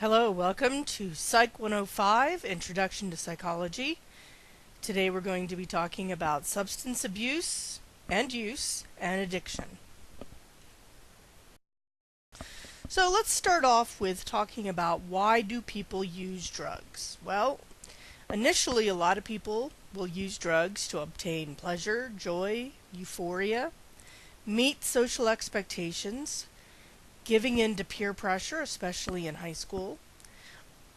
Hello, welcome to Psych 105, Introduction to Psychology. Today we're going to be talking about substance abuse and use and addiction. So let's start off with talking about why do people use drugs? Well, initially a lot of people will use drugs to obtain pleasure, joy, euphoria, meet social expectations, giving in to peer pressure, especially in high school,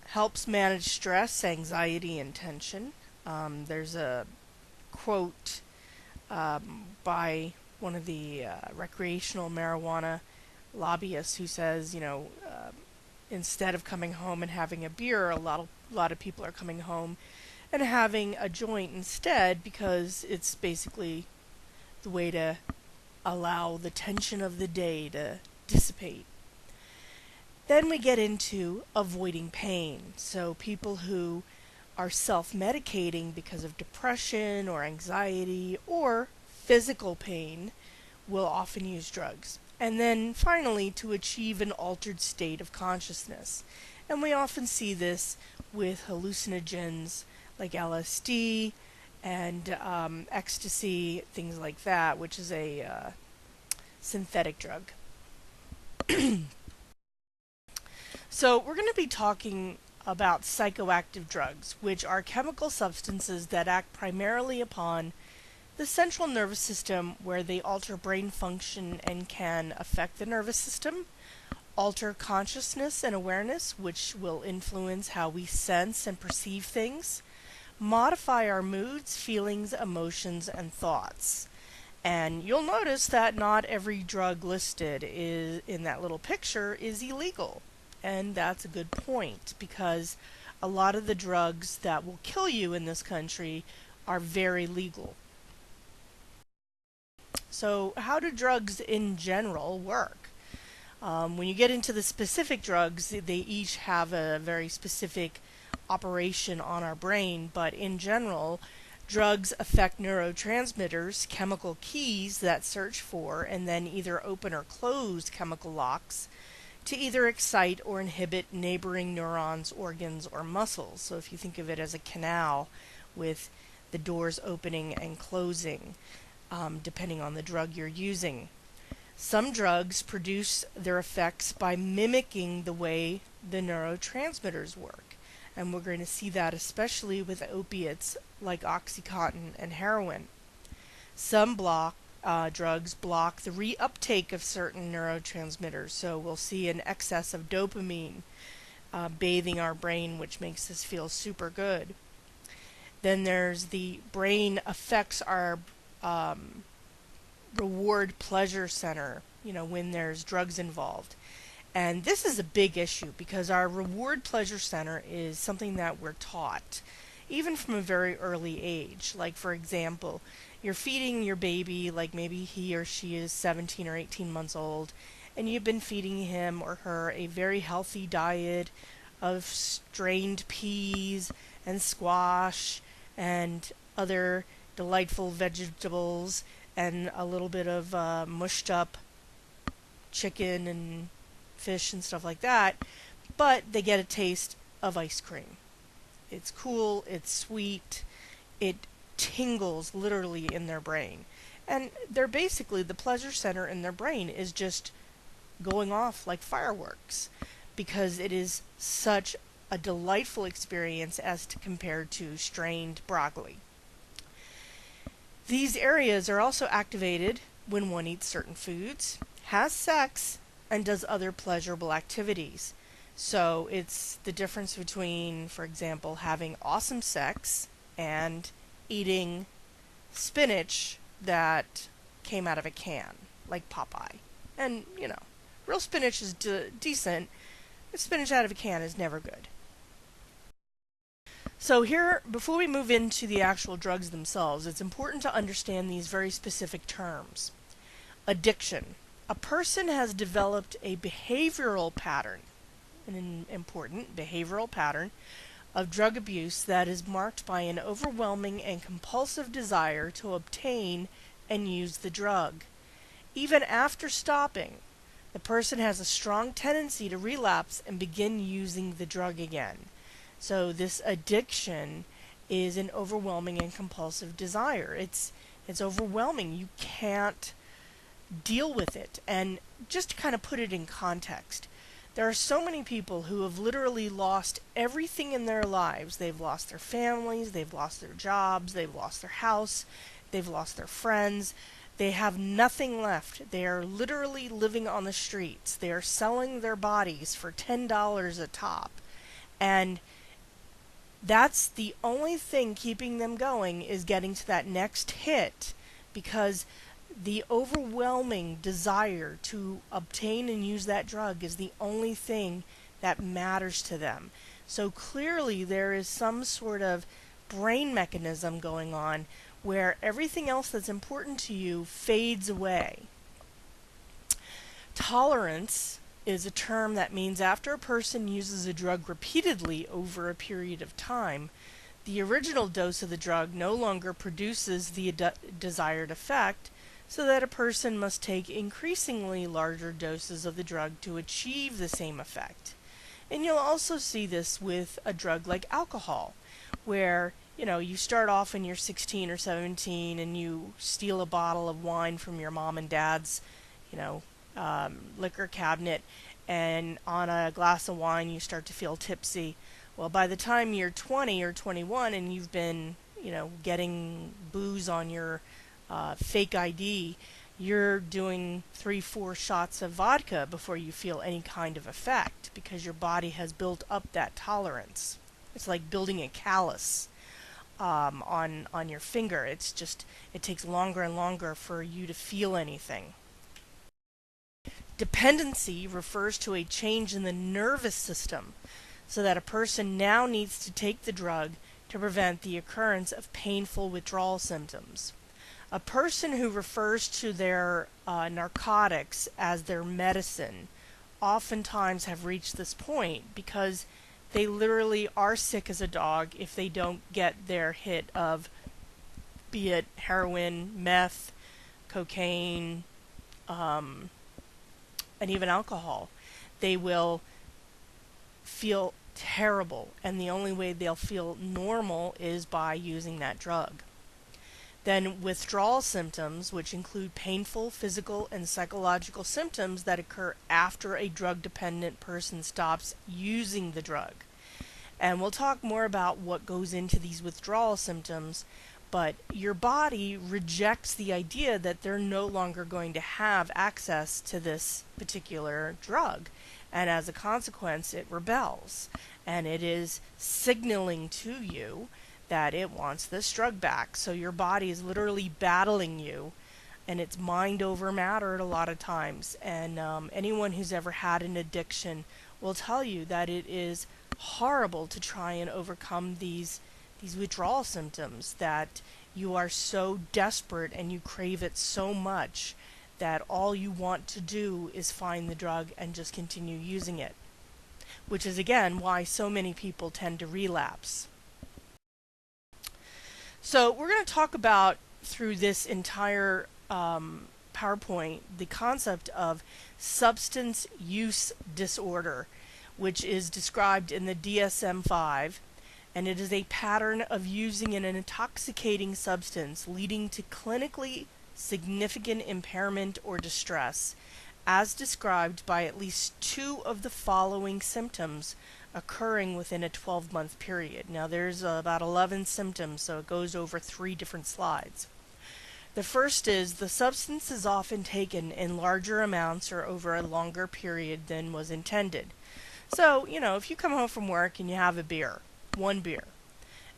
helps manage stress, anxiety, and tension. There's a quote by one of the recreational marijuana lobbyists who says, instead of coming home and having a beer, a lot of people are coming home and having a joint instead because it's basically the way to allow the tension of the day to dissipate. Then we get into avoiding pain. So people who are self-medicating because of depression or anxiety or physical pain will often use drugs. And then finally, to achieve an altered state of consciousness. And we often see this with hallucinogens like LSD and ecstasy, things like that, which is a synthetic drug. So we're going to be talking about psychoactive drugs, which are chemical substances that act primarily upon the central nervous system, where they alter brain function and can affect the nervous system, alter consciousness and awareness, which will influence how we sense and perceive things, modify our moods, feelings, emotions, and thoughts. And you'll notice that not every drug listed in that little picture is illegal. And that's a good point, because a lot of the drugs that will kill you in this country are very legal. So how do drugs in general work? When you get into the specific drugs, they each have a very specific operation on our brain, but in general, drugs affect neurotransmitters, chemical keys that search for and then either open or close chemical locks to either excite or inhibit neighboring neurons, organs, or muscles. So if you think of it as a canal with the doors opening and closing, depending on the drug you're using. Some drugs produce their effects by mimicking the way the neurotransmitters work. And we're going to see that especially with opiates like Oxycontin and heroin. Some drugs block the reuptake of certain neurotransmitters, so we'll see an excess of dopamine bathing our brain, which makes us feel super good. Then there's the brain affects our reward pleasure center, when there's drugs involved. And this is a big issue because our reward pleasure center is something that we're taught, even from a very early age. Like, for example, you're feeding your baby, like maybe he or she is 17 or 18 months old, and you've been feeding him or her a very healthy diet of strained peas and squash and other delightful vegetables and a little bit of mushed up chicken and fish and stuff like that, but they get a taste of ice cream. It's cool, it's sweet, it tingles literally in their brain. And they're basically, the pleasure center in their brain is just going off like fireworks because it is such a delightful experience as compared to strained broccoli. These areas are also activated when one eats certain foods, has sex, and does other pleasurable activities. So it's the difference between, for example, having awesome sex and eating spinach that came out of a can, like Popeye. And, real spinach is decent, but spinach out of a can is never good. So here, before we move into the actual drugs themselves, it's important to understand these very specific terms. Addiction. A person has developed a behavioral pattern, an important behavioral pattern of drug abuse that is marked by an overwhelming and compulsive desire to obtain and use the drug. Even after stopping, the person has a strong tendency to relapse and begin using the drug again. So this addiction is an overwhelming and compulsive desire. It's overwhelming. You can't deal with it. And just to kind of put it in context, there are so many people who have literally lost everything in their lives. They've lost their families, they've lost their jobs, they've lost their house, they've lost their friends. They have nothing left. They are literally living on the streets. They are selling their bodies for $10 a top. And that's the only thing keeping them going, is getting to that next hit, because the overwhelming desire to obtain and use that drug is the only thing that matters to them. So clearly there is some sort of brain mechanism going on where everything else that's important to you fades away. Tolerance is a term that means after a person uses a drug repeatedly over a period of time, the original dose of the drug no longer produces the desired effect, so that a person must take increasingly larger doses of the drug to achieve the same effect. And you'll also see this with a drug like alcohol, where you start off when you're 16 or 17 and you steal a bottle of wine from your mom and dad's liquor cabinet, and on a glass of wine you start to feel tipsy. Well, by the time you're 20 or 21 and you've been getting booze on your fake ID, you're doing 3-4 shots of vodka before you feel any kind of effect, because your body has built up that tolerance. It's like building a callus on your finger. It takes longer and longer for you to feel anything. Dependency refers to a change in the nervous system, so that a person now needs to take the drug to prevent the occurrence of painful withdrawal symptoms. A person who refers to their narcotics as their medicine oftentimes have reached this point because they literally are sick as a dog if they don't get their hit of, be it heroin, meth, cocaine, and even alcohol. They will feel terrible, and the only way they'll feel normal is by using that drug. Then withdrawal symptoms, which include painful physical and psychological symptoms that occur after a drug-dependent person stops using the drug. And we'll talk more about what goes into these withdrawal symptoms, but your body rejects the idea that they're no longer going to have access to this particular drug. And as a consequence, it rebels. And it is signaling to you that it wants this drug back. So your body is literally battling you, and it's mind over matter a lot of times. And anyone who's ever had an addiction will tell you that it is horrible to try and overcome these withdrawal symptoms, that you are so desperate and you crave it so much that all you want to do is find the drug and just continue using it, which is again why so many people tend to relapse. So we're going to talk about, through this entire PowerPoint, the concept of substance use disorder, which is described in the DSM-5, and it is a pattern of using an intoxicating substance leading to clinically significant impairment or distress, as described by at least 2 of the following symptoms occurring within a 12-month period. Now there's about 11 symptoms, so it goes over 3 different slides. The first is the substance is often taken in larger amounts or over a longer period than was intended. So, if you come home from work and you have a beer, 1 beer,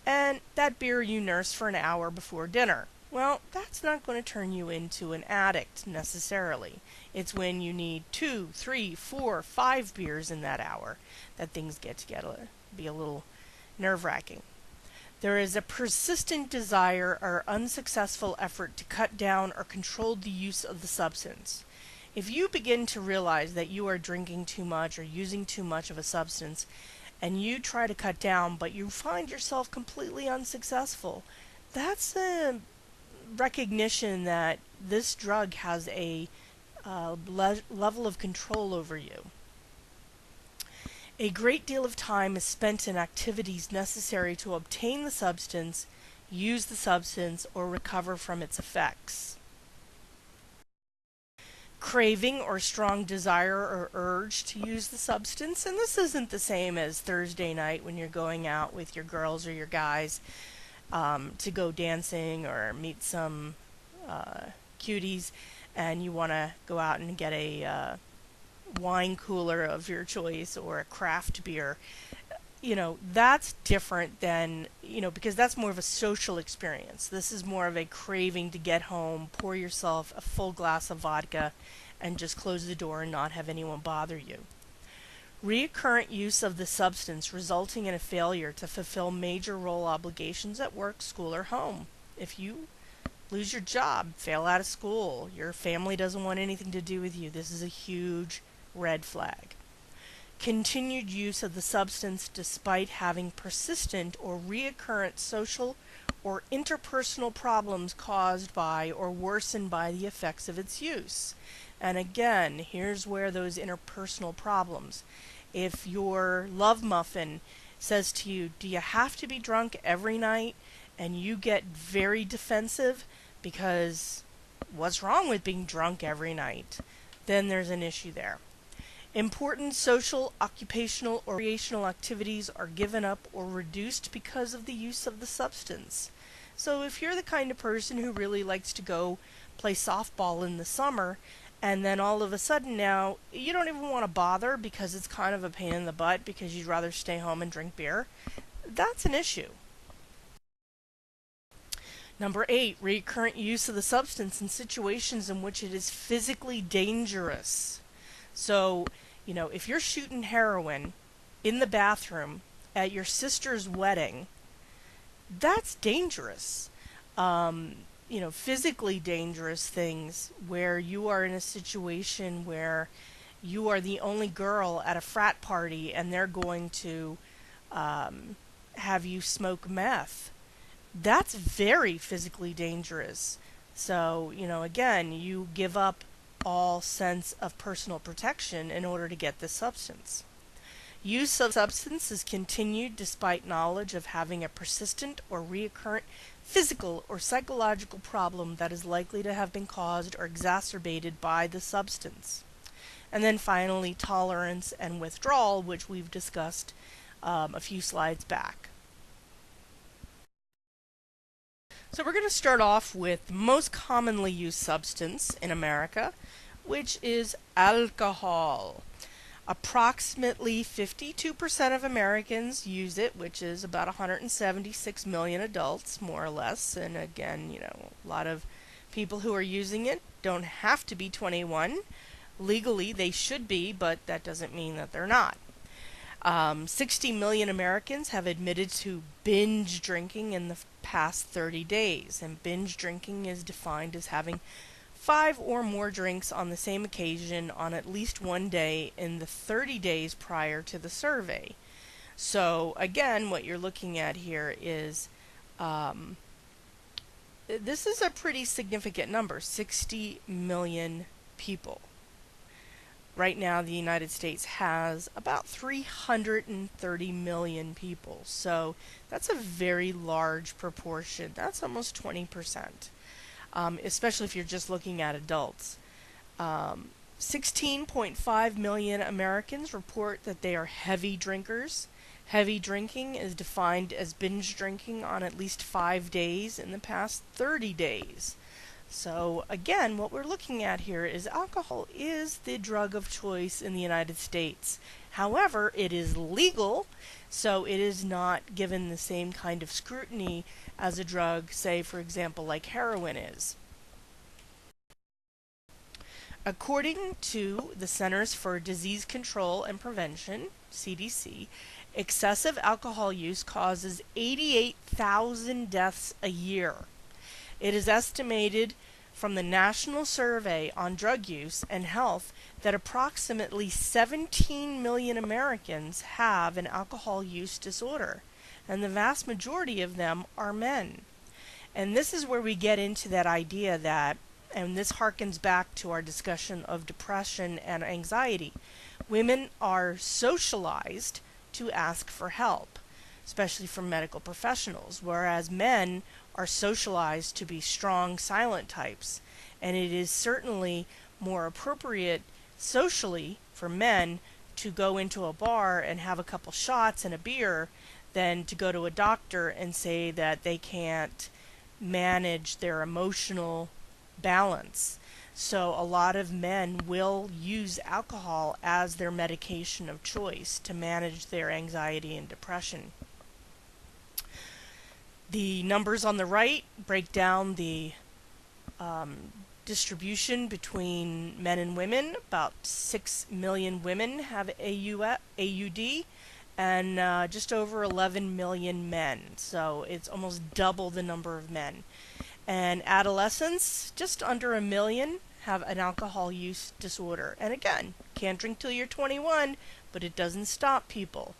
and that beer you nurse for an hour before dinner, well, that's not going to turn you into an addict necessarily. It's when you need 2, 3, 4, 5 beers in that hour that things get to be a little nerve-wracking. There is a persistent desire or unsuccessful effort to cut down or control the use of the substance. If you begin to realize that you are drinking too much or using too much of a substance, and you try to cut down but you find yourself completely unsuccessful, that's a recognition that this drug has a level of control over you. A great deal of time is spent in activities necessary to obtain the substance, use the substance, or recover from its effects. Craving or strong desire or urge to use the substance, and this isn't the same as Thursday night when you're going out with your girls or your guys to go dancing or meet some cuties, and you want to go out and get a wine cooler of your choice or a craft beer. That's different than, because that's more of a social experience. This is more of a craving to get home, pour yourself a full glass of vodka, and just close the door and not have anyone bother you. Recurrent use of the substance resulting in a failure to fulfill major role obligations at work, school, or home. If you lose your job, fail out of school, your family doesn't want anything to do with you, this is a huge red flag. Continued use of the substance despite having persistent or recurrent social or interpersonal problems caused by or worsened by the effects of its use. And again, here's where those interpersonal problems. If your love muffin says to you, do you have to be drunk every night? And you get very defensive because what's wrong with being drunk every night? Then there's an issue there. Important social, occupational, or recreational activities are given up or reduced because of the use of the substance. So if you're the kind of person who really likes to go play softball in the summer, and then all of a sudden now you don't even want to bother because it's kind of a pain in the butt because you'd rather stay home and drink beer, that's an issue. Number 8, recurrent use of the substance in situations in which it is physically dangerous. So, if you're shooting heroin in the bathroom at your sister's wedding, that's dangerous. Physically dangerous things where you are in a situation where you are the only girl at a frat party and they're going to have you smoke meth. That's very physically dangerous. So, again, you give up all sense of personal protection in order to get this substance. Use of substance is continued despite knowledge of having a persistent or recurrent physical or psychological problem that is likely to have been caused or exacerbated by the substance. And then finally, tolerance and withdrawal, which we've discussed a few slides back. So we're going to start off with the most commonly used substance in America, which is alcohol. Approximately 52% of Americans use it, which is about 176 million adults, more or less. And again, a lot of people who are using it don't have to be 21. Legally, they should be, but that doesn't mean that they're not. 60 million Americans have admitted to binge drinking in the past 30 days. And binge drinking is defined as having 5 or more drinks on the same occasion on at least one day in the 30 days prior to the survey. So again, what you're looking at here is this is a pretty significant number, 60 million people. Right now, the United States has about 330 million people. So that's a very large proportion. That's almost 20%. Especially if you're just looking at adults. 16.5 million Americans report that they are heavy drinkers. Heavy drinking is defined as binge drinking on at least 5 days in the past 30 days. So again, what we're looking at here is alcohol is the drug of choice in the United States. However, it is legal, so it is not given the same kind of scrutiny as a drug, say, for example, like heroin is. According to the Centers for Disease Control and Prevention, CDC, excessive alcohol use causes 88,000 deaths a year. It is estimated from the National Survey on Drug Use and Health that approximately 17 million Americans have an alcohol use disorder, and the vast majority of them are men. And this is where we get into that idea that And this harkens back to our discussion of depression and anxiety. Women are socialized to ask for help, especially from medical professionals, whereas men are socialized to be strong, silent types. And it is certainly more appropriate socially for men to go into a bar and have a couple shots and a beer than to go to a doctor and say that they can't manage their emotional balance. So a lot of men will use alcohol as their medication of choice to manage their anxiety and depression. The numbers on the right break down the distribution between men and women. About 6 million women have AUD and just over 11 million men. So it's almost double the number of men. And adolescents, just under 1 million, have an alcohol use disorder. And again, can't drink till you're 21, but it doesn't stop people.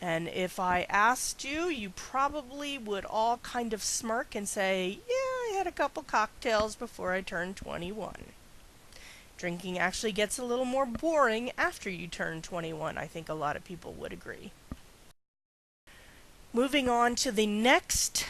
And if I asked you, you probably would all kind of smirk and say, yeah, I had a couple cocktails before I turned 21. Drinking actually gets a little more boring after you turn 21. I think a lot of people would agree. Moving on to the next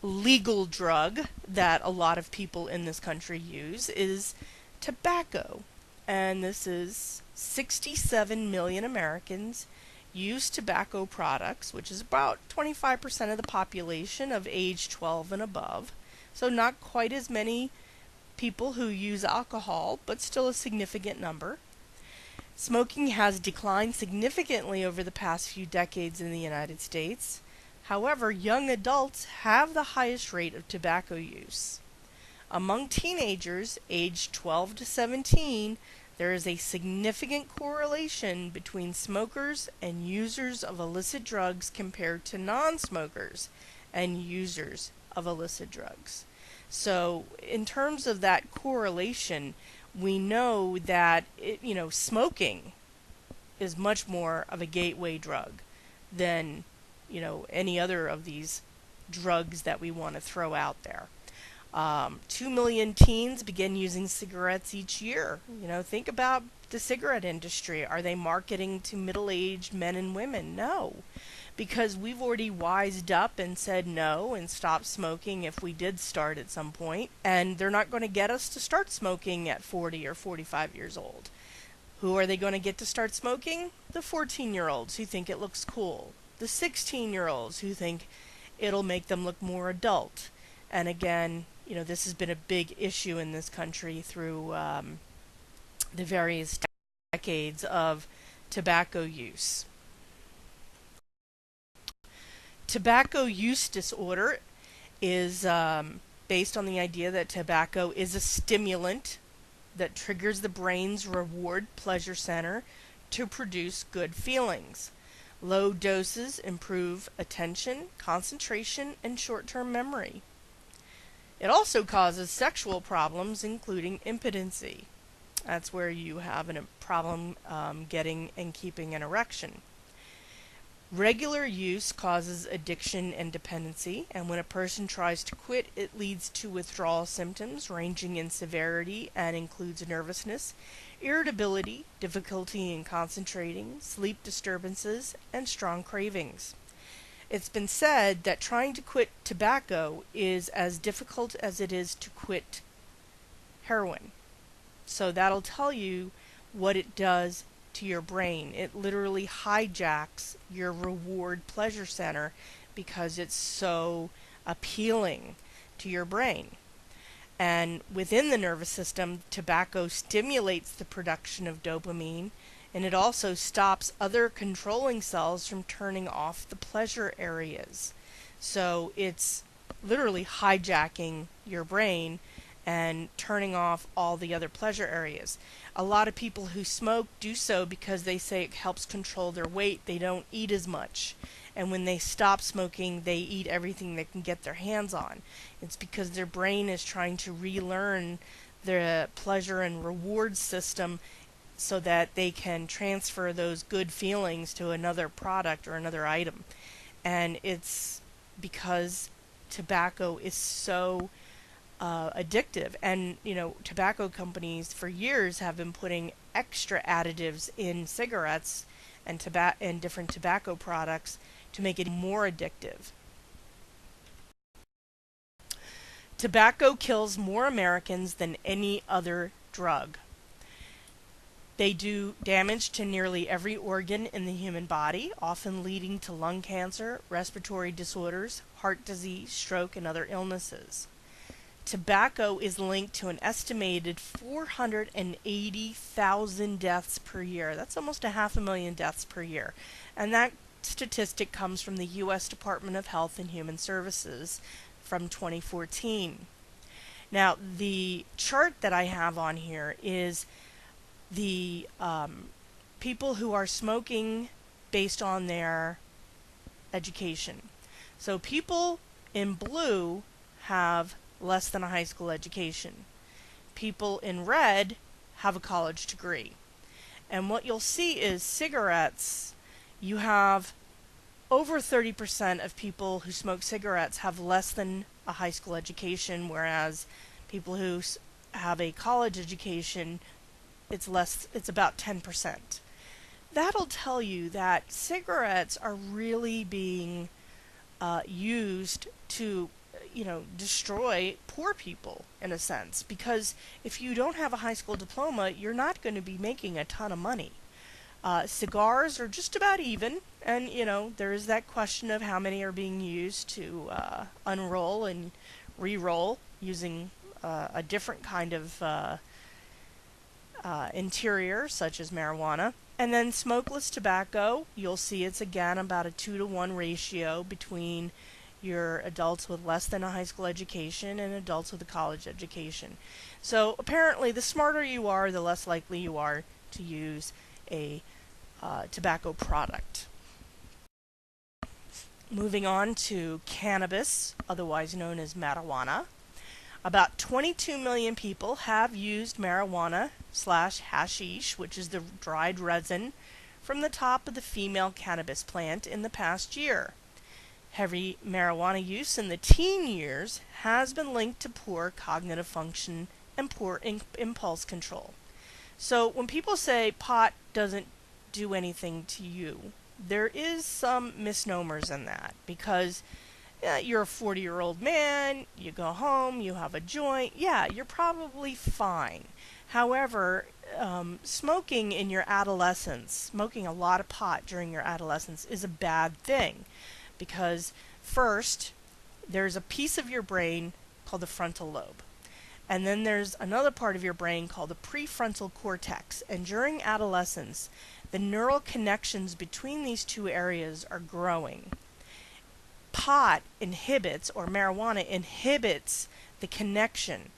legal drug that a lot of people in this country use is tobacco. And this is 67 million Americans use tobacco products, which is about 25% of the population of age 12 and above. So not quite as many people who use alcohol, but still a significant number. Smoking has declined significantly over the past few decades in the United States. However, young adults have the highest rate of tobacco use. Among teenagers aged 12 to 17, there is a significant correlation between smokers and users of illicit drugs compared to non-smokers and users of illicit drugs. So in terms of that correlation, we know that smoking is much more of a gateway drug than any other of these drugs that we want to throw out there. 2 million teens begin using cigarettes each year. Think about the cigarette industry. Are they marketing to middle-aged men and women? No, because we've already wised up and said no and stopped smoking if we did start at some point, and they're not going to get us to start smoking at 40 or 45 years old. Who are they going to get to start smoking? The 14-year-olds who think it looks cool. The 16-year-olds who think it'll make them look more adult. And again, this has been a big issue in this country through the various decades of tobacco use. Tobacco use disorder is based on the idea that tobacco is a stimulant that triggers the brain's reward pleasure center to produce good feelings. Low doses improve attention, concentration, and short-term memory. It also causes sexual problems, including impotency. That's where you have a problem getting and keeping an erection. Regular use causes addiction and dependency, and when a person tries to quit, it leads to withdrawal symptoms ranging in severity and includes nervousness, irritability, difficulty in concentrating, sleep disturbances, and strong cravings. It's been said that trying to quit tobacco is as difficult as it is to quit heroin. So that'll tell you what it does to your brain. It literally hijacks your reward pleasure center because it's so appealing to your brain. And within the nervous system, tobacco stimulates the production of dopamine, and it also stops other controlling cells from turning off the pleasure areas. So it's literally hijacking your brain and turning off all the other pleasure areas. A lot of people who smoke do so because they say it helps control their weight. They don't eat as much. And when they stop smoking, they eat everything they can get their hands on. It's because their brain is trying to relearn the pleasure and reward system so that they can transfer those good feelings to another product or another item. And it's because tobacco is so addictive. And, tobacco companies for years have been putting extra additives in cigarettes and different tobacco products to make it more addictive. Tobacco kills more Americans than any other drug. They do damage to nearly every organ in the human body, often leading to lung cancer, respiratory disorders, heart disease, stroke, and other illnesses. Tobacco is linked to an estimated 480,000 deaths per year. That's almost 500,000 deaths per year. And that statistic comes from the U.S. Department of Health and Human Services from 2014. Now, the chart that I have on here is the people who are smoking based on their education. So people in blue have less than a high school education. People in red have a college degree. And what you'll see is cigarettes, you have over 30% of people who smoke cigarettes have less than a high school education, whereas people who have a college education, it's about 10%. That'll tell you that cigarettes are really being used to destroy poor people in a sense, because if you don't have a high school diploma, you're not going to be making a ton of money. Cigars are just about even, and there is that question of how many are being used to unroll and re-roll using a different kind of interior, such as marijuana. And then smokeless tobacco, you'll see it's again about a 2-to-1 ratio between your adults with less than a high school education and adults with a college education. So apparently the smarter you are, the less likely you are to use a tobacco product. Moving on to cannabis, otherwise known as marijuana. About 22 million people have used marijuana/hashish, which is the dried resin from the top of the female cannabis plant, in the past year. Heavy marijuana use in the teen years has been linked to poor cognitive function and poor impulse control. So when people say pot doesn't do anything to you, there is some misnomers in that, because you're a 40-year-old man, you go home, you have a joint, you're probably fine. However, smoking in your adolescence, smoking a lot of pot during your adolescence is a bad thing, because first, there's a piece of your brain called the frontal lobe. And then there's another part of your brain called the prefrontal cortex. And during adolescence, the neural connections between these two areas are growing. Pot inhibits, or marijuana inhibits, the connection.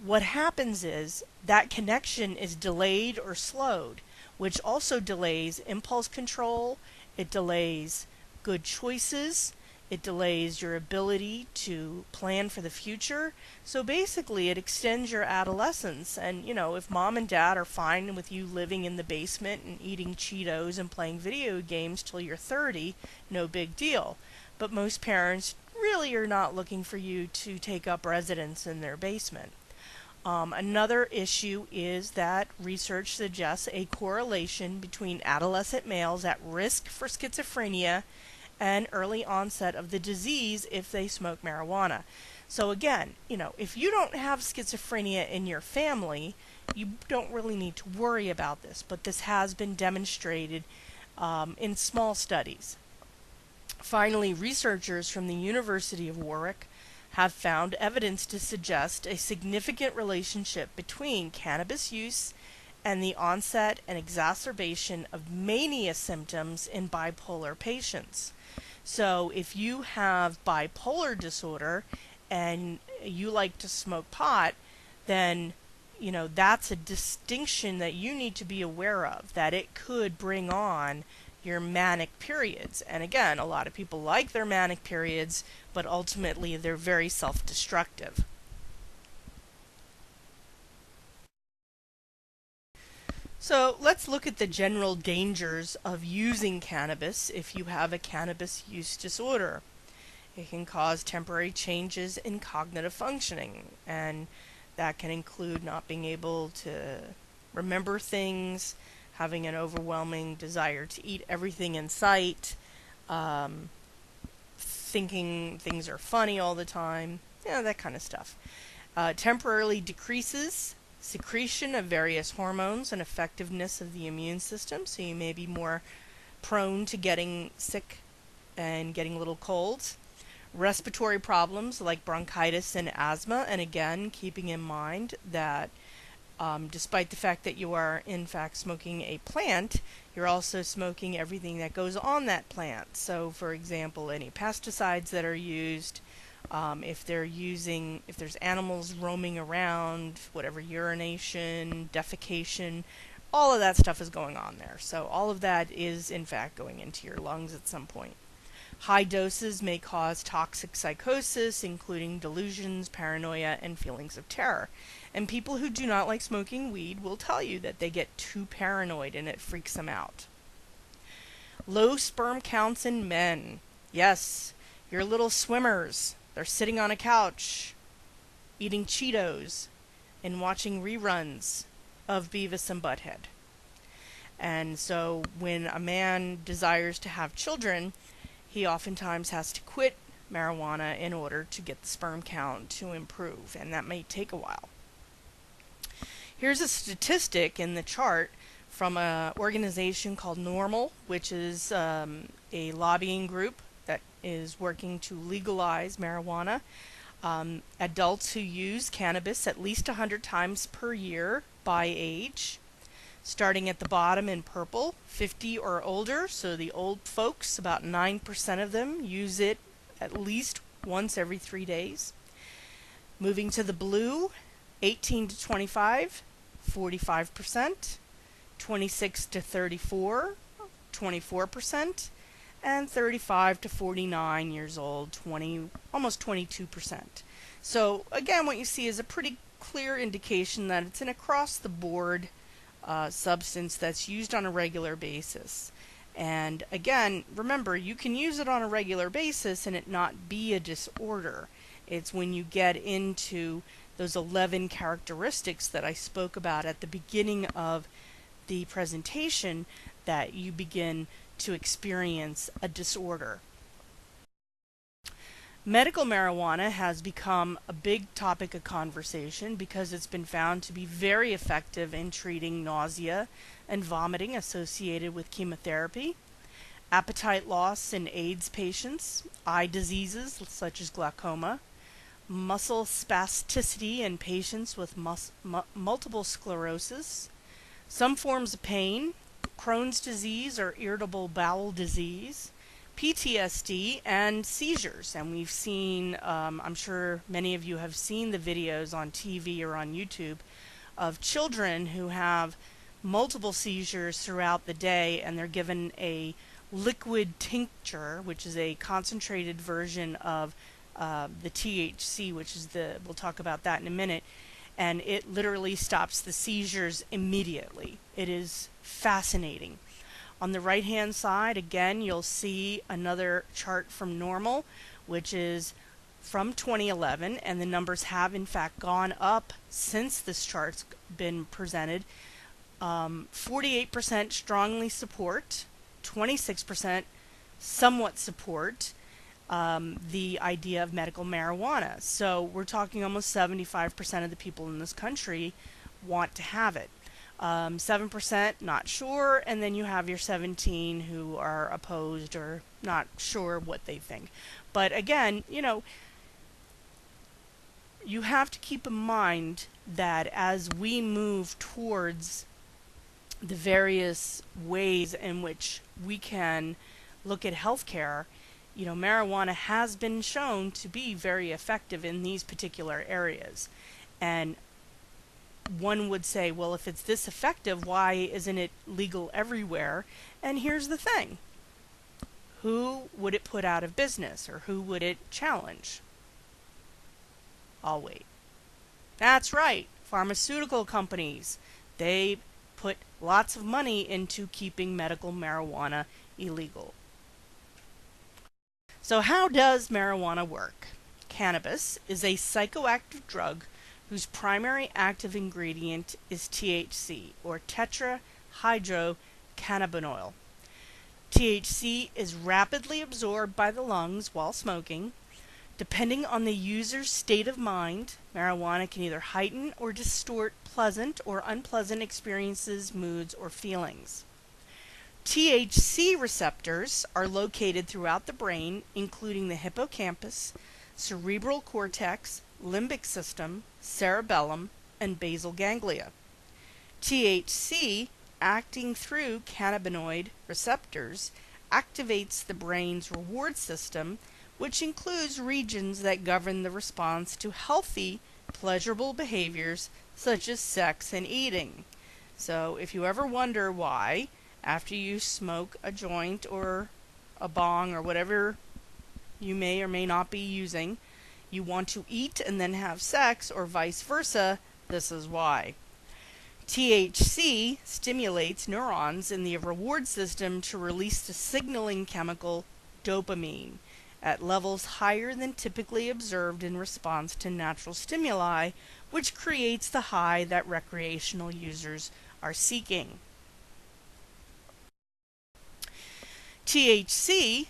What happens is that connection is delayed or slowed, which also delays impulse control, it delays good choices, it delays your ability to plan for the future. So basically it extends your adolescence. And if mom and dad are fine with you living in the basement and eating Cheetos and playing video games till you're 30, no big deal. But most parents really are not looking for you to take up residence in their basement. Another issue is that research suggests a correlation between adolescent males at risk for schizophrenia and early onset of the disease if they smoke marijuana. So again, if you don't have schizophrenia in your family, you don't really need to worry about this, but this has been demonstrated in small studies. Finally, researchers from the University of Warwick have found evidence to suggest a significant relationship between cannabis use and the onset and exacerbation of mania symptoms in bipolar patients. So if you have bipolar disorder and you like to smoke pot, then that's a distinction that you need to be aware of, that it could bring on your manic periods. And again, a lot of people like their manic periods, but ultimately they're very self-destructive. So let's look at the general dangers of using cannabis if you have a cannabis use disorder. It can cause temporary changes in cognitive functioning, and that can include not being able to remember things, having an overwhelming desire to eat everything in sight, um, thinking things are funny all the time, that kind of stuff. Temporarily decreases secretion of various hormones and effectiveness of the immune system, so you may be more prone to getting sick and getting little colds. Respiratory problems like bronchitis and asthma, and again, keeping in mind that despite the fact that you are in fact smoking a plant, you're also smoking everything that goes on that plant. So for example, any pesticides that are used, if there's animals roaming around, whatever, urination, defecation, all of that stuff is going on there. So all of that is in fact going into your lungs at some point. High doses may cause toxic psychosis, including delusions, paranoia, and feelings of terror. And people who do not like smoking weed will tell you that they get too paranoid and it freaks them out. Low sperm counts in men. Yes, your little swimmers. They're sitting on a couch, eating Cheetos, and watching reruns of Beavis and Butthead. And so when a man desires to have children, he oftentimes has to quit marijuana in order to get the sperm count to improve, and that may take a while. Here's a statistic in the chart from an organization called NORML, which is a lobbying group that is working to legalize marijuana. Adults who use cannabis at least 100 times per year by age. Starting at the bottom in purple, 50 or older, so the old folks, about 9% of them use it at least once every 3 days. Moving to the blue, 18 to 25, 45%, 26 to 34, 24%, and 35 to 49 years old, almost 22%. So again, what you see is a pretty clear indication that it's an across-the-board substance that's used on a regular basis. And again, remember, you can use it on a regular basis and it not be a disorder. It's when you get into those 11 characteristics that I spoke about at the beginning of the presentation that you begin to experience a disorder. Medical marijuana has become a big topic of conversation because it's been found to be very effective in treating nausea and vomiting associated with chemotherapy, appetite loss in AIDS patients, eye diseases such as glaucoma, muscle spasticity in patients with multiple sclerosis, some forms of pain, Crohn's disease or irritable bowel disease, PTSD, and seizures. And we've seen, I'm sure many of you have seen the videos on TV or on YouTube of children who have multiple seizures throughout the day, and they're given a liquid tincture, which is a concentrated version of the THC, which is we'll talk about that in a minute, and it literally stops the seizures immediately. It is fascinating. On the right-hand side, again, you'll see another chart from NORML, which is from 2011, and the numbers have in fact gone up since this chart's been presented. 48% strongly support, 26% somewhat support the idea of medical marijuana. So we're talking almost 75% of the people in this country want to have it. 7% not sure, and then you have your 17 who are opposed or not sure what they think. But again, you have to keep in mind that as we move towards the various ways in which we can look at healthcare, marijuana has been shown to be very effective in these particular areas. And one would say, well, if it's this effective, why isn't it legal everywhere? And here's the thing. Who would it put out of business, or who would it challenge? I'll wait. That's right. Pharmaceutical companies. They put lots of money into keeping medical marijuana illegal. So how does marijuana work? Cannabis is a psychoactive drug whose primary active ingredient is THC, or tetrahydrocannabinol. THC is rapidly absorbed by the lungs while smoking. Depending on the user's state of mind, marijuana can either heighten or distort pleasant or unpleasant experiences, moods, or feelings. THC receptors are located throughout the brain, including the hippocampus, cerebral cortex, limbic system, cerebellum, and basal ganglia. THC, acting through cannabinoid receptors, activates the brain's reward system, which includes regions that govern the response to healthy, pleasurable behaviors such as sex and eating. So if you ever wonder why, after you smoke a joint or a bong or whatever you may or may not be using, you want to eat and then have sex, or vice versa, this is why. THC stimulates neurons in the reward system to release the signaling chemical dopamine at levels higher than typically observed in response to natural stimuli, which creates the high that recreational users are seeking. THC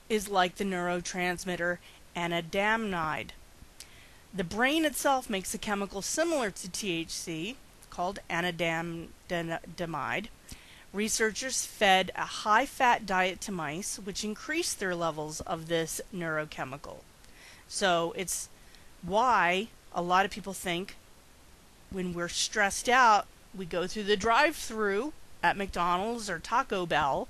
is like the neurotransmitter anandamide. The brain itself makes a chemical similar to THC called anandamide. Researchers fed a high-fat diet to mice, which increased their levels of this neurochemical. So it's why a lot of people think when we're stressed out, we go through the drive-thru at McDonald's or Taco Bell,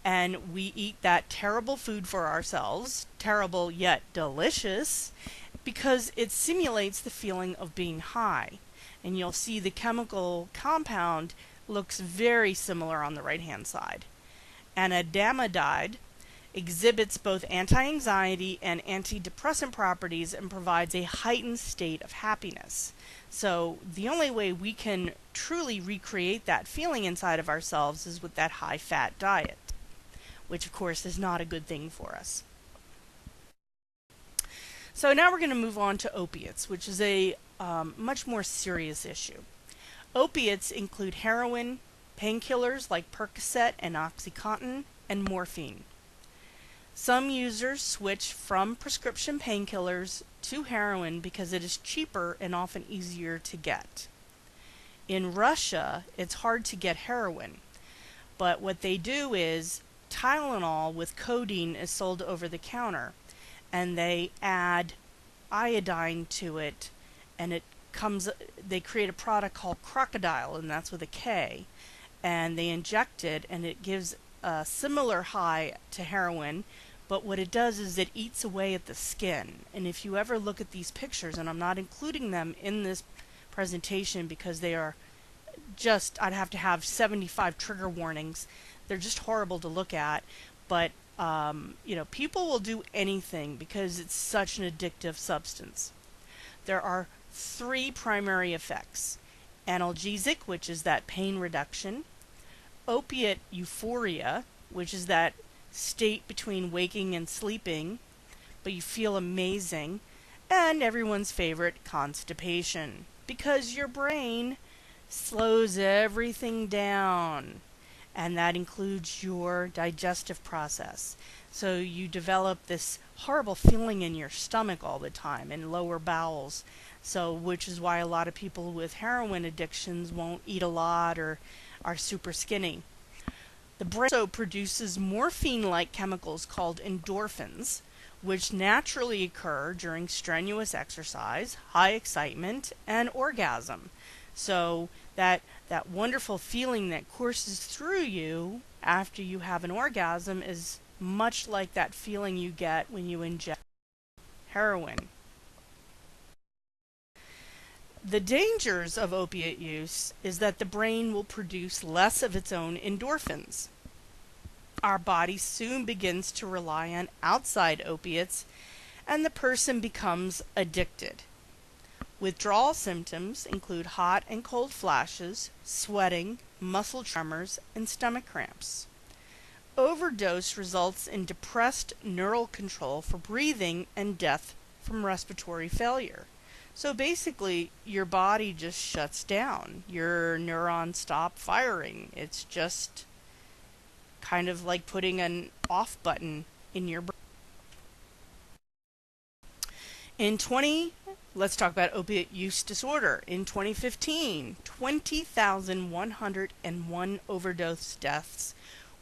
and we eat that terrible food for ourselves, terrible yet delicious, because it simulates the feeling of being high. And you'll see the chemical compound looks very similar on the right-hand side. Anandamide exhibits both anti-anxiety and antidepressant properties and provides a heightened state of happiness. So the only way we can truly recreate that feeling inside of ourselves is with that high-fat diet, which of course is not a good thing for us. So now we're going to move on to opiates, which is a much more serious issue. Opiates include heroin, painkillers like Percocet and OxyContin, and morphine. Some users switch from prescription painkillers to heroin because it is cheaper and often easier to get. In Russia, it's hard to get heroin, but what they do is Tylenol with codeine is sold over the counter, and they add iodine to it, and they create a product called Crocodile, and that's with a K, and they inject it, and it gives a similar high to heroin, but what it does is it eats away at the skin. And if you ever look at these pictures, and I'm not including them in this presentation because they are just, I'd have to have 75 trigger warnings. They're just horrible to look at, but people will do anything because it's such an addictive substance. There are 3 primary effects: analgesic, which is that pain reduction; opiate euphoria, which is that state between waking and sleeping, but you feel amazing; and everyone's favorite, constipation, because your brain slows everything down, and that includes your digestive process. So you develop this horrible feeling in your stomach all the time and lower bowels. So, which is why a lot of people with heroin addictions won't eat a lot or are super skinny. The brain also produces morphine-like chemicals called endorphins, which naturally occur during strenuous exercise, high excitement, and orgasm. So that wonderful feeling that courses through you after you have an orgasm is much like that feeling you get when you inject heroin. The dangers of opiate use is that the brain will produce less of its own endorphins. Our body soon begins to rely on outside opiates, and the person becomes addicted. Withdrawal symptoms include hot and cold flashes, sweating, muscle tremors, and stomach cramps. overdose results in depressed neural control for breathing and death from respiratory failure. So basically, your body just shuts down. Your neurons stop firing. It's just kind of like putting an off button in your brain. Let's talk about opiate use disorder. In 2015, 20,101 overdose deaths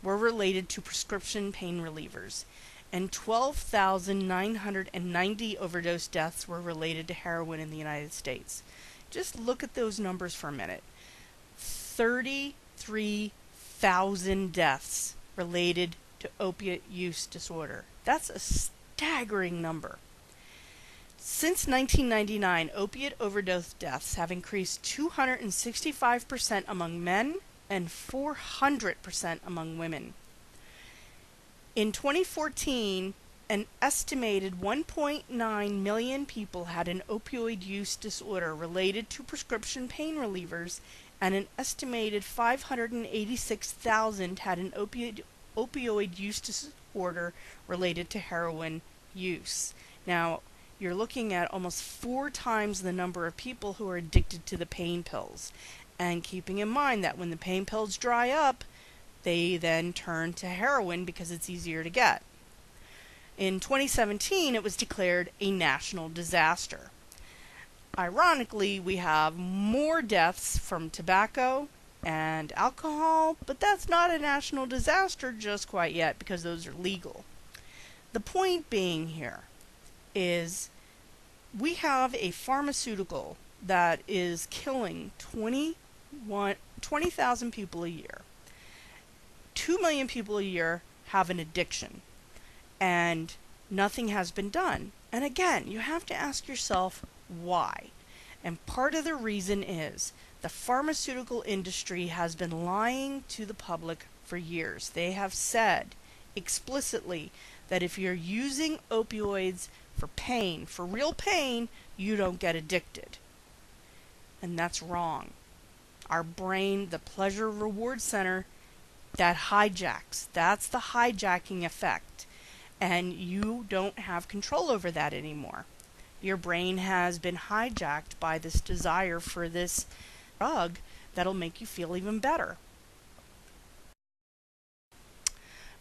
were related to prescription pain relievers, and 12,990 overdose deaths were related to heroin in the United States. Just look at those numbers for a minute. 33,000 deaths related to opiate use disorder. That's a staggering number. Since 1999, opiate overdose deaths have increased 265% among men and 400% among women. In 2014, an estimated 1.9 million people had an opioid use disorder related to prescription pain relievers, and an estimated 586,000 had an opioid use disorder related to heroin use. Now, you're looking at almost 4 times the number of people who are addicted to the pain pills. And keeping in mind that when the pain pills dry up, they then turn to heroin because it's easier to get. In 2017, it was declared a national disaster. Ironically, we have more deaths from tobacco and alcohol, but that's not a national disaster just quite yet because those are legal. The point being here is we have a pharmaceutical that is killing 20,000 people a year. 2 million people a year have an addiction, and nothing has been done. And again, you have to ask yourself why. And part of the reason is the pharmaceutical industry has been lying to the public for years. They have said explicitly that if you're using opioids for pain, for real pain, you don't get addicted. And that's wrong. Our brain, the pleasure reward center, that hijacks. That's the hijacking effect. And you don't have control over that anymore. Your brain has been hijacked by this desire for this drug that'll make you feel even better.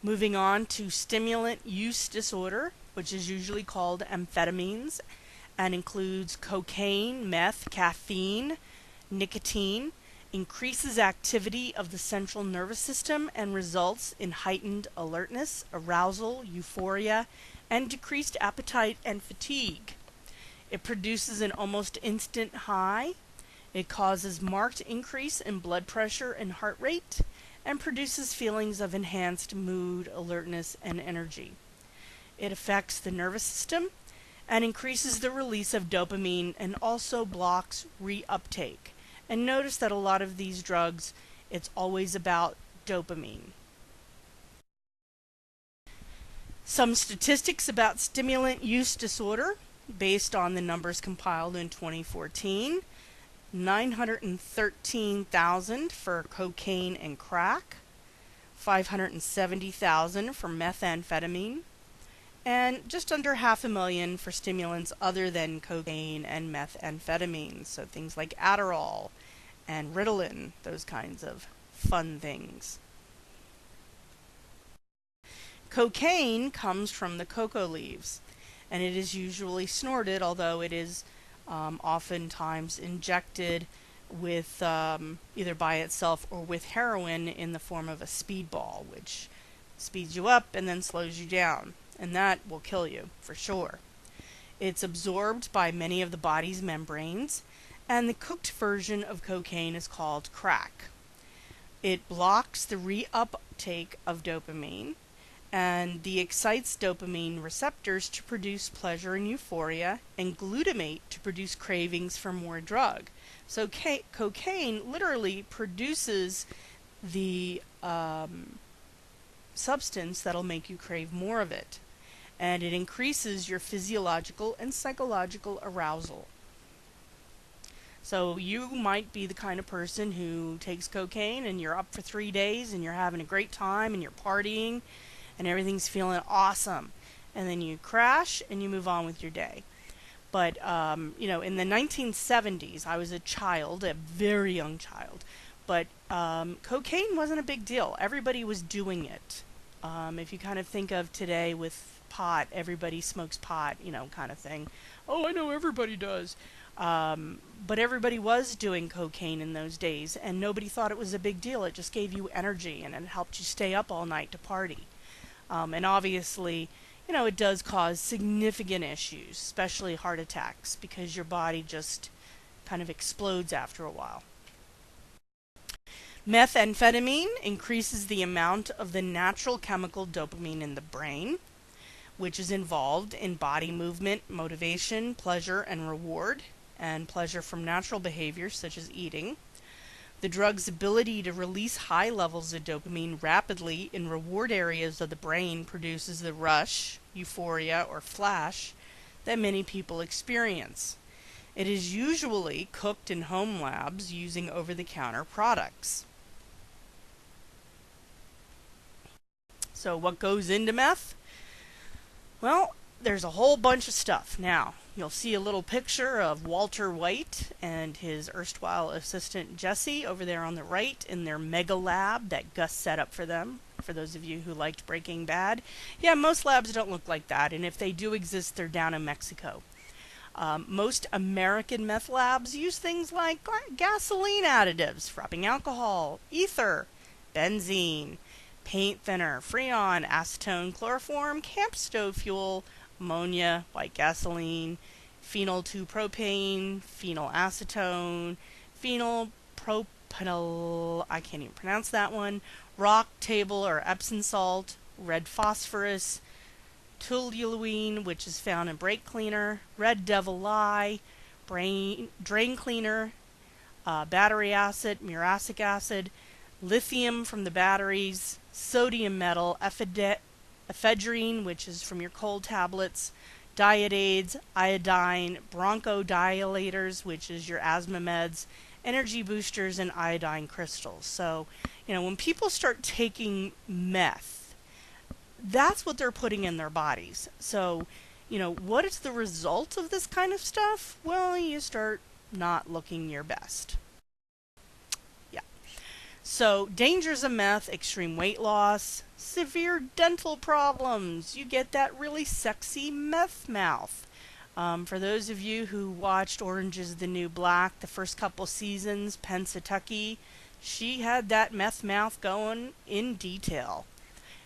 Moving on to stimulant use disorder, which is usually called amphetamines, and includes cocaine, meth, caffeine, nicotine, increases activity of the central nervous system and results in heightened alertness, arousal, euphoria, and decreased appetite and fatigue. It produces an almost instant high. It causes marked increase in blood pressure and heart rate, and produces feelings of enhanced mood, alertness, and energy. It affects the nervous system and increases the release of dopamine and also blocks reuptake. And notice that a lot of these drugs, it's always about dopamine. Some statistics about stimulant use disorder based on the numbers compiled in 2014. 913,000 for cocaine and crack, 570,000 for methamphetamine, and just under 500,000 for stimulants other than cocaine and methamphetamine, so things like Adderall and Ritalin, those kinds of fun things. Cocaine comes from the coca leaves, and it is usually snorted, although it is oftentimes injected with either by itself or with heroin in the form of a speedball, which speeds you up and then slows you down, and that will kill you for sure. It's absorbed by many of the body's membranes, and the cooked version of cocaine is called crack. It blocks the reuptake of dopamine, and the excites dopamine receptors to produce pleasure and euphoria, and glutamate to produce cravings for more drug. So cocaine literally produces the substance that'll make you crave more of it, and it increases your physiological and psychological arousal. So you might be the kind of person who takes cocaine and you're up for 3 days and you're having a great time and you're partying and everything's feeling awesome. And then you crash and you move on with your day. But, in the 1970s, I was a child, a very young child, but cocaine wasn't a big deal. Everybody was doing it. If you kind of think of today with pot, everybody smokes pot, kind of thing. Oh, I know everybody does. But everybody was doing cocaine in those days, and nobody thought it was a big deal. It just gave you energy, and it helped you stay up all night to party. And obviously, it does cause significant issues, especially heart attacks, because your body just kind of explodes after a while. Meth-amphetamine increases the amount of the natural chemical dopamine in the brain, which is involved in body movement, motivation, pleasure, and reward, and pleasure from natural behaviors such as eating. The drug's ability to release high levels of dopamine rapidly in reward areas of the brain produces the rush, euphoria, or flash that many people experience. It is usually cooked in home labs using over-the-counter products. So what goes into meth? Well, there's a whole bunch of stuff. Now, you'll see a little picture of Walter White and his erstwhile assistant Jesse over there on the right in their mega lab that Gus set up for them. For those of you who liked Breaking Bad. Yeah, most labs don't look like that, and if they do exist, they're down in Mexico. Most American meth labs use things like gasoline additives, rubbing alcohol, ether, benzene, paint thinner, freon, acetone, chloroform, camp stove fuel, ammonia, white gasoline, phenyl 2-propane, phenylacetone, phenylpropanol, I can't even pronounce that one, rock, table, or Epsom salt, red phosphorus, toluene, which is found in brake cleaner, red devil lye, drain cleaner, battery acid, muriatic acid, lithium from the batteries, sodium metal, ephedrine, which is from your cold tablets, diet aids, iodine, bronchodilators, which is your asthma meds, energy boosters, and iodine crystals. So, when people start taking meth, that's what they're putting in their bodies. So, what is the result of this kind of stuff? Well, you start not looking your best. So, dangers of meth: extreme weight loss, severe dental problems. You get that really sexy meth mouth. For those of you who watched Orange is the New Black, the first couple seasons, Pennsatucky, she had that meth mouth going in detail.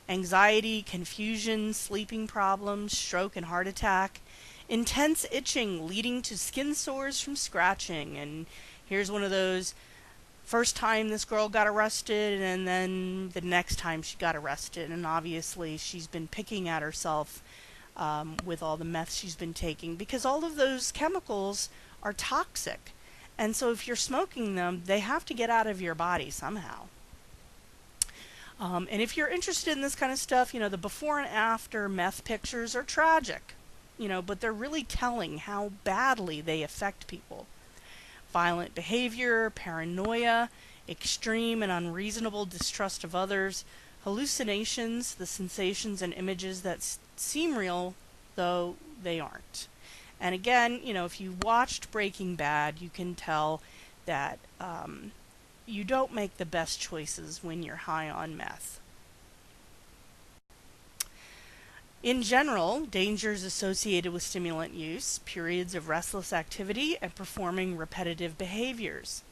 Anxiety, confusion, sleeping problems, stroke and heart attack, intense itching leading to skin sores from scratching. And here's one of those: first time this girl got arrested, and then the next time she got arrested. And obviously she's been picking at herself with all the meth she's been taking, because all of those chemicals are toxic. And so if you're smoking them, they have to get out of your body somehow. And if you're interested in this kind of stuff, the before and after meth pictures are tragic, but they're really telling how badly they affect people. Violent behavior, paranoia, extreme and unreasonable distrust of others, hallucinations, the sensations and images that seem real, though they aren't. And again, if you watched Breaking Bad, you can tell that you don't make the best choices when you're high on meth. In general, dangers associated with stimulant use: periods of restless activity and performing repetitive behaviors.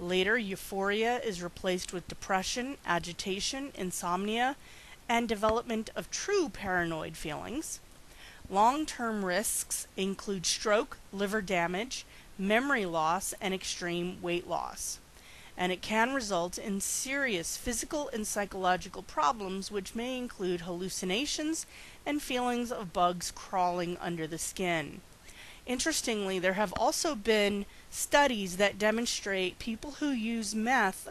Later, euphoria is replaced with depression, agitation, insomnia, and development of true paranoid feelings. Long-term risks include stroke, liver damage, memory loss, and extreme weight loss. And it can result in serious physical and psychological problems, which may include hallucinations and feelings of bugs crawling under the skin. Interestingly, there have also been studies that demonstrate people who use meth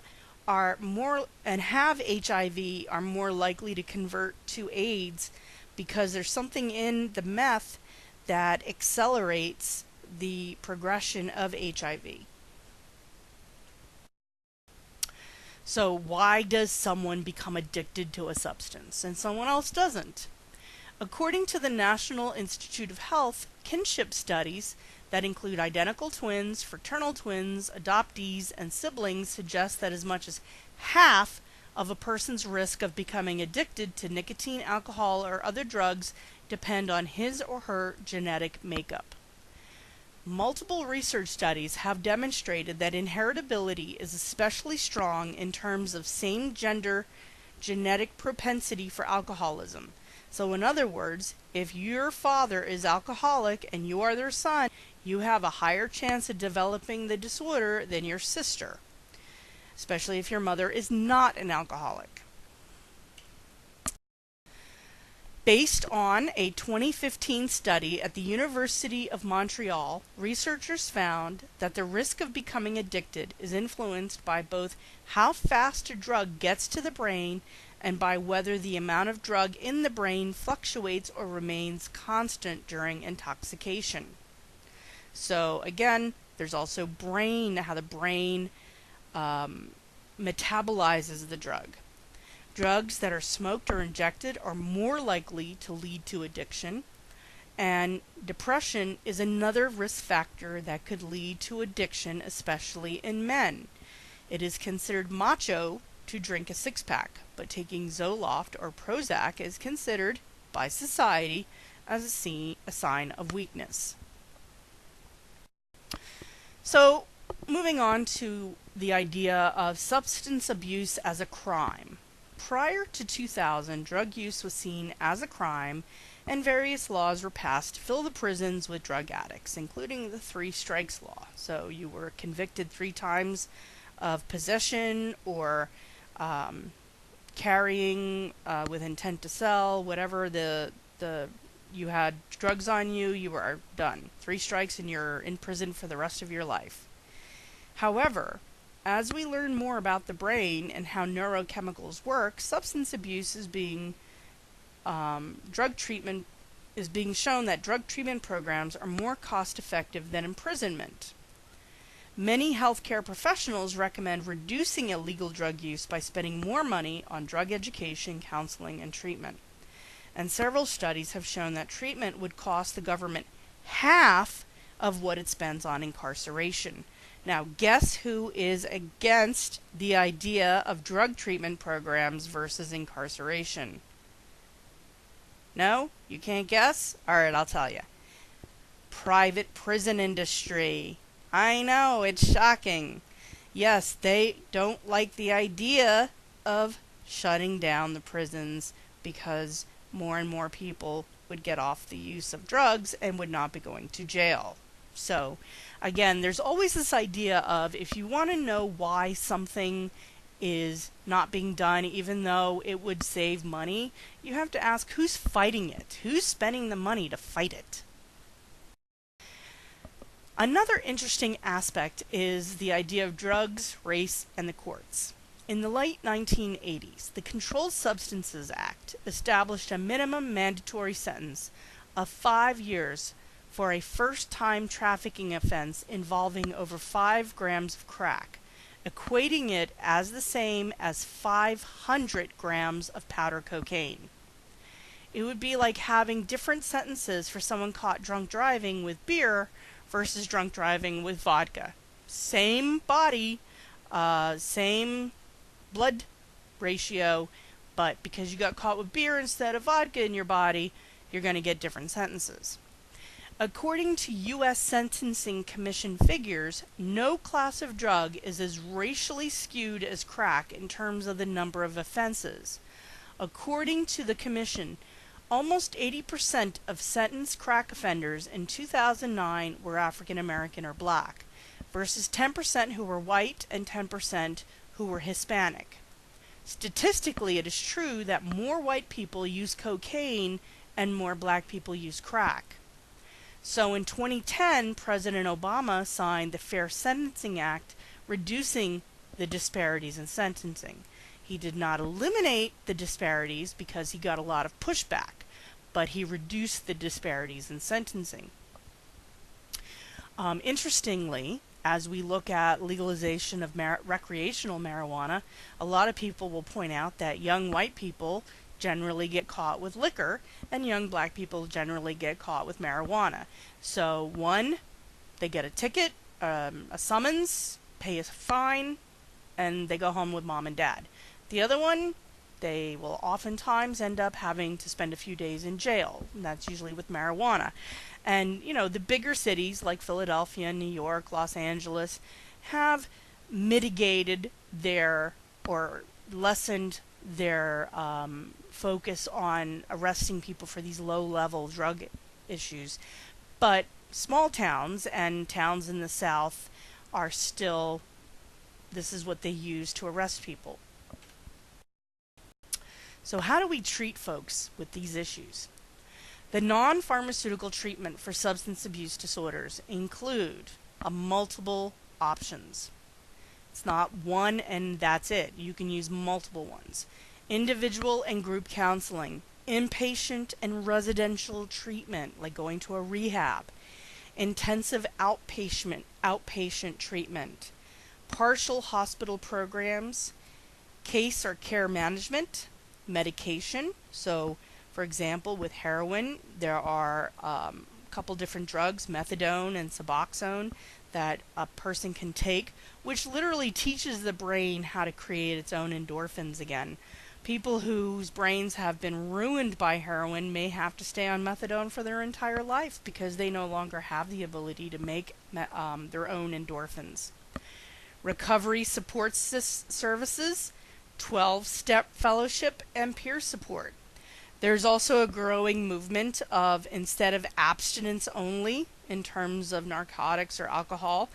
are more and have HIV are more likely to convert to AIDS, because there's something in the meth that accelerates the progression of HIV. So why does someone become addicted to a substance and someone else doesn't? According to the National Institute of Health, kinship studies that include identical twins, fraternal twins, adoptees, and siblings suggest that as much as half of a person's risk of becoming addicted to nicotine, alcohol, or other drugs depend on his or her genetic makeup. Multiple research studies have demonstrated that inheritability is especially strong in terms of same-gender genetic propensity for alcoholism. So in other words, if your father is alcoholic and you are their son, you have a higher chance of developing the disorder than your sister, especially if your mother is not an alcoholic. Based on a 2015 study at the University of Montreal, researchers found that the risk of becoming addicted is influenced by both how fast a drug gets to the brain and by whether the amount of drug in the brain fluctuates or remains constant during intoxication. So again, there's also how the brain metabolizes the drug. Drugs that are smoked or injected are more likely to lead to addiction, and depression is another risk factor that could lead to addiction, especially in men. It is considered macho to drink a six-pack, but taking Zoloft or Prozac is considered, by society, as a sign of weakness. So, moving on to the idea of substance abuse as a crime. Prior to 2000, drug use was seen as a crime, and various laws were passed to fill the prisons with drug addicts, including the 3 strikes law. So you were convicted 3 times of possession or carrying with intent to sell, whatever you had drugs on you, you were done. 3 strikes and you're in prison for the rest of your life. However, as we learn more about the brain and how neurochemicals work, substance abuse is being shown that drug treatment programs are more cost-effective than imprisonment. Many healthcare professionals recommend reducing illegal drug use by spending more money on drug education, counseling, and treatment. And several studies have shown that treatment would cost the government half of what it spends on incarceration. Now, guess who is against the idea of drug treatment programs versus incarceration? No? You can't guess? Alright, I'll tell you. Private prison industry. I know, it's shocking. Yes, they don't like the idea of shutting down the prisons because more and more people would get off the use of drugs and would not be going to jail. So, again, there's always this idea of if you want to know why something is not being done, even though it would save money, you have to ask who's fighting it? Who's spending the money to fight it? Another interesting aspect is the idea of drugs, race, and the courts. In the late 1980s, the Controlled Substances Act established a minimum mandatory sentence of 5 years for a first-time trafficking offense involving over 5 grams of crack, equating it as the same as 500 grams of powder cocaine. It would be like having different sentences for someone caught drunk driving with beer versus drunk driving with vodka. Same body, same blood ratio, but because you got caught with beer instead of vodka in your body, you're going to get different sentences. According to U.S. Sentencing Commission figures, no class of drug is as racially skewed as crack in terms of the number of offenses. According to the Commission, almost 80% of sentenced crack offenders in 2009 were African American or black, versus 10% who were white and 10% who were Hispanic. Statistically, it is true that more white people use cocaine and more black people use crack. So in 2010, President Obama signed the Fair Sentencing Act, reducing the disparities in sentencing. He did not eliminate the disparities because he got a lot of pushback, but he reduced the disparities in sentencing. Interestingly, as we look at legalization of recreational marijuana, a lot of people will point out that young white people generally get caught with liquor and young black people generally get caught with marijuana. So one, they get a ticket, a summons, pay a fine, and they go home with mom and dad. The other one, they will oftentimes end up having to spend a few days in jail. And that's usually with marijuana. And, the bigger cities like Philadelphia, New York, Los Angeles have mitigated or lessened their focus on arresting people for these low-level drug issues. But small towns and towns in the South are still, this is what they use to arrest people. So how do we treat folks with these issues? The non-pharmaceutical treatment for substance abuse disorders include multiple options. It's not one and that's it. You can use multiple ones. Individual and group counseling, inpatient and residential treatment, like going to a rehab, intensive outpatient treatment, partial hospital programs, case or care management, medication. So, for example, with heroin, there are a couple different drugs, methadone and Suboxone, that a person can take, which literally teaches the brain how to create its own endorphins again. People whose brains have been ruined by heroin may have to stay on methadone for their entire life because they no longer have the ability to make their own endorphins. Recovery support services, 12-step fellowship, and peer support. There's also a growing movement of, instead of abstinence only in terms of narcotics or alcohol,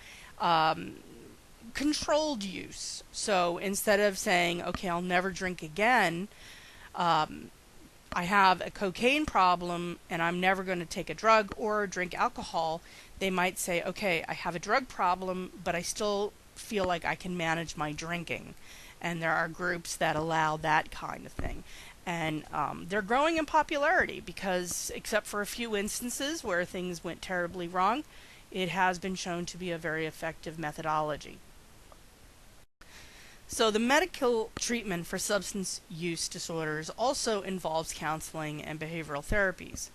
controlled use. So instead of saying, okay, I'll never drink again, I have a cocaine problem and I'm never going to take a drug or drink alcohol, they might say, okay, I have a drug problem, but I still feel like I can manage my drinking. And there are groups that allow that kind of thing. And they're growing in popularity because, except for a few instances where things went terribly wrong, it has been shown to be a very effective methodology. So the medical treatment for substance use disorders also involves counseling and behavioral therapies.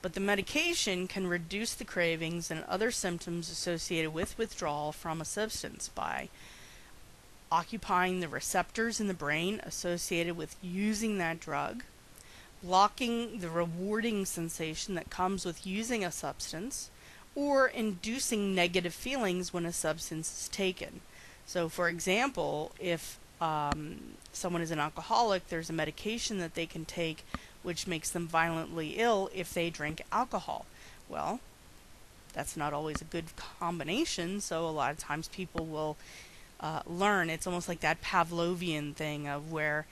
But the medication can reduce the cravings and other symptoms associated with withdrawal from a substance by occupying the receptors in the brain associated with using that drug, blocking the rewarding sensation that comes with using a substance, or inducing negative feelings when a substance is taken. So, for example, if someone is an alcoholic, there's a medication that they can take which makes them violently ill if they drink alcohol. Well, that's not always a good combination, so a lot of times people will learn. It's almost like that Pavlovian thing of where,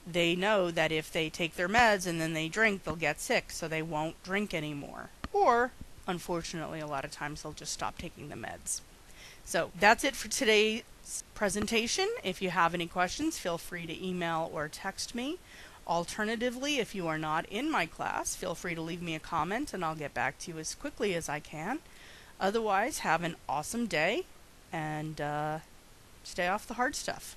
they know that if they take their meds and then they drink, they'll get sick, so they won't drink anymore. Or, unfortunately, a lot of times they'll just stop taking the meds. So that's it for today's presentation. If you have any questions, feel free to email or text me. Alternatively, if you are not in my class, feel free to leave me a comment and I'll get back to you as quickly as I can. Otherwise, have an awesome day and stay off the hard stuff.